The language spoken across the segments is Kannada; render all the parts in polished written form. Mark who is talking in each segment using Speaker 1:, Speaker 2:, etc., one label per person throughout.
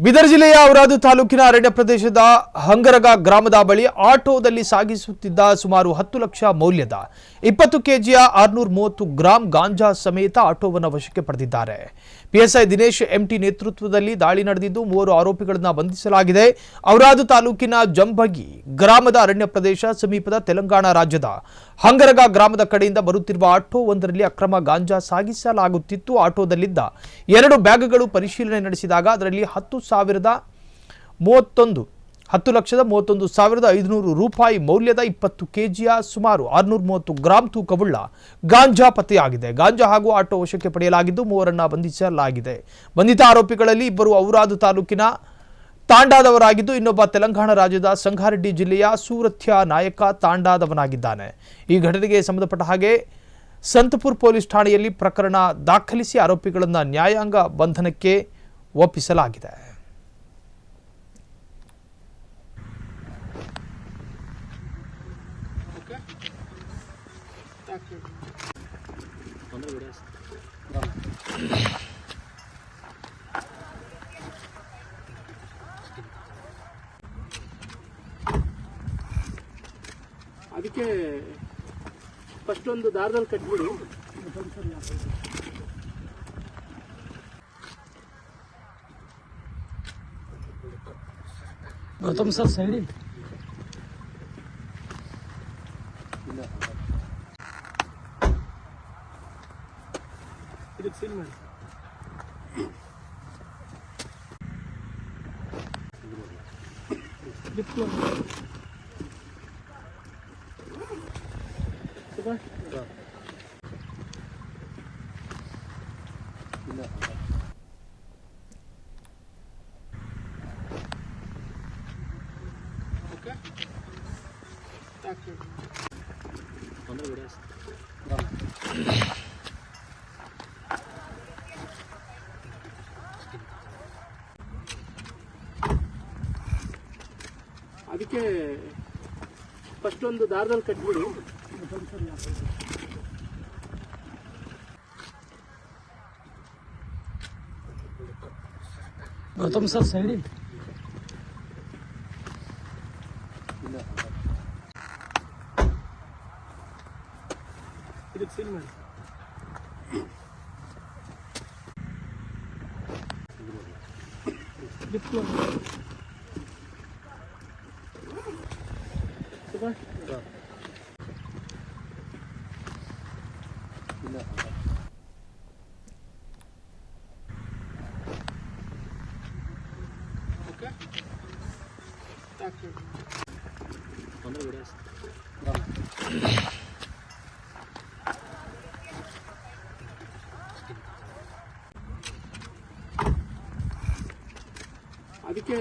Speaker 1: ಬೀದರ್ ಜಿಲ್ಲೆಯ ಔರಾದ್ ತಾಲೂಕಿನ ಅರಣ್ಯ ಪ್ರದೇಶದ ಹಂಗರಗ ಗ್ರಾಮದ ಬಳಿ ಆಟೋದಲ್ಲಿ ಸಾಗಿಸುತ್ತಿದ್ದ ಸುಮಾರು 10 ಲಕ್ಷ ಮೌಲ್ಯದ 20 ಕೆಜಿಯ 630 ಗ್ರಾಂ ಗಾಂಜಾ ಸಮೇತ ಆಟೋವನ್ನು ವಶಕ್ಕೆ ಪಡೆದಿದ್ದಾರೆ. ಪಿಎಸ್ಐ ದಿನೇಶ್ ಎಂಟಿ ನೇತೃತ್ವದಲ್ಲಿ ದಾಳಿ ನಡೆದಿದ್ದು 3 ಆರೋಪಿಗಳನ್ನು ಬಂಧಿಸಲಾಗಿದೆ. ಔರಾದ್ ತಾಲೂಕಿನ ಜಂಬಗಿ ಗ್ರಾಮದ ಅರಣ್ಯ ಪ್ರದೇಶ ಸಮೀಪದ ತೆಲಂಗಾಣ ರಾಜ್ಯದ ಹಂಗರಗ ಗ್ರಾಮದ ಕಡೆಯಿಂದ ಬರುತ್ತಿರುವ ಆಟೋ ಒಂದರಲ್ಲಿ ಅಕ್ರಮ ಗಾಂಜಾ ಸಾಗಿಸಲಾಗುತ್ತಿತ್ತು. ಆಟೋದಲ್ಲಿದ್ದ 2 ಬ್ಯಾಗ್ಗಳು ಪರಿಶೀಲನೆ ನಡೆಸಿದಾಗ ಅದರಲ್ಲಿ 10,31,500 ರೂಪಾಯಿ ಮೌಲ್ಯದ 20 ಕೆಜಿಯ ಸುಮಾರು 630 ಗ್ರಾಂ ತೂಕವುಳ್ಳ ಗಾಂಜಾ ಪತ್ತೆಯಾಗಿದೆ. ಗಾಂಜಾ ಹಾಗೂ ಆಟೋ ವಶಕ್ಕೆ ಪಡೆಯಲಾಗಿದ್ದು 3ರನ್ನು ಬಂಧಿಸಲಾಗಿದೆ. ಬಂಧಿತ ಆರೋಪಿಗಳಲ್ಲಿ 2 ಔರಾದ್ ತಾಲೂಕಿನ ತಾಂಡಾದವರಾಗಿದ್ದು ಇನ್ನೊಬ್ಬ ತೆಲಂಗಾಣ ರಾಜ್ಯದ ಸಂಗಾರೆಡ್ಡಿ ಜಿಲ್ಲೆಯ ಸೂರತ್ಯ ನಾಯಕ ತಾಂಡಾದವನಾಗಿದ್ದಾನೆ. ಈ ಘಟನೆಗೆ ಸಂಬಂಧಪಟ್ಟ ಹಾಗೆ ಸಂತಪುರ್ ಪೊಲೀಸ್ ಠಾಣೆಯಲ್ಲಿ ಪ್ರಕರಣ ದಾಖಲಿಸಿ ಆರೋಪಿಗಳನ್ನು ನ್ಯಾಯಾಂಗ ಬಂಧನಕ್ಕೆ ಒಪ್ಪಿಸಲಾಗಿದೆ.
Speaker 2: ಅದಕ್ಕೆ ಫಸ್ಟ್ ಒಂದು ದಾರದಲ್ಲಿ ಕಟ್ಬಿಡಿ.
Speaker 3: ಗೌತಮ್ ಸರ್ ಸೈಡಿ
Speaker 2: ಇದಕ್ಕೆ ಸೀಲ್ ಮಾಡಿ. ಅದಕ್ಕೆ ಫಸ್ಟ್ ಒಂದು ದಾರದಲ್ಲಿ ಕಟ್ಬಿಡಿ.
Speaker 3: ಗೌತಮ್ ಸರ್ ಸೈಡಿ
Speaker 2: ಇದಕ್ಕೆ ಸೀಲ್ ಮಾಡಿ. ಅದಕ್ಕೆ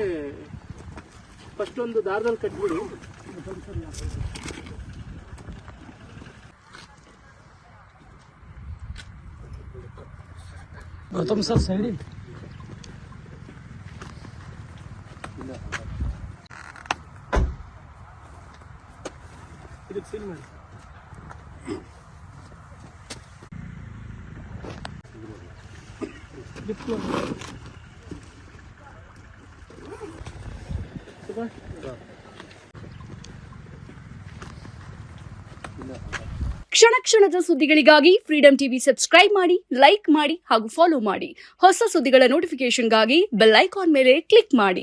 Speaker 2: ಫಸ್ಟ್ ಒಂದು ದಾರದಲ್ಲಿ ಕಟ್ಬಿಡಿ.
Speaker 3: ಗೌತಮ್ ಸರ್ ಸೈಡಿ
Speaker 2: ಇದಕ್ಕೆ ಸೀಲ್ ಮಾಡಿ.
Speaker 4: ಕ್ಷಣ ಕ್ಷಣದ ಸುದ್ದಿಗಳಿಗಾಗಿ ಫ್ರೀಡಂ ಟಿವಿ ಸಬ್ಸ್ಕ್ರೈಬ್ ಮಾಡಿ, ಲೈಕ್ ಮಾಡಿ ಹಾಗೂ ಫಾಲೋ ಮಾಡಿ. ಹೊಸ ಸುದ್ದಿಗಳ ನೋಟಿಫಿಕೇಶನ್ಗಾಗಿ ಬೆಲ್ ಐಕಾನ್ ಮೇಲೆ ಕ್ಲಿಕ್ ಮಾಡಿ.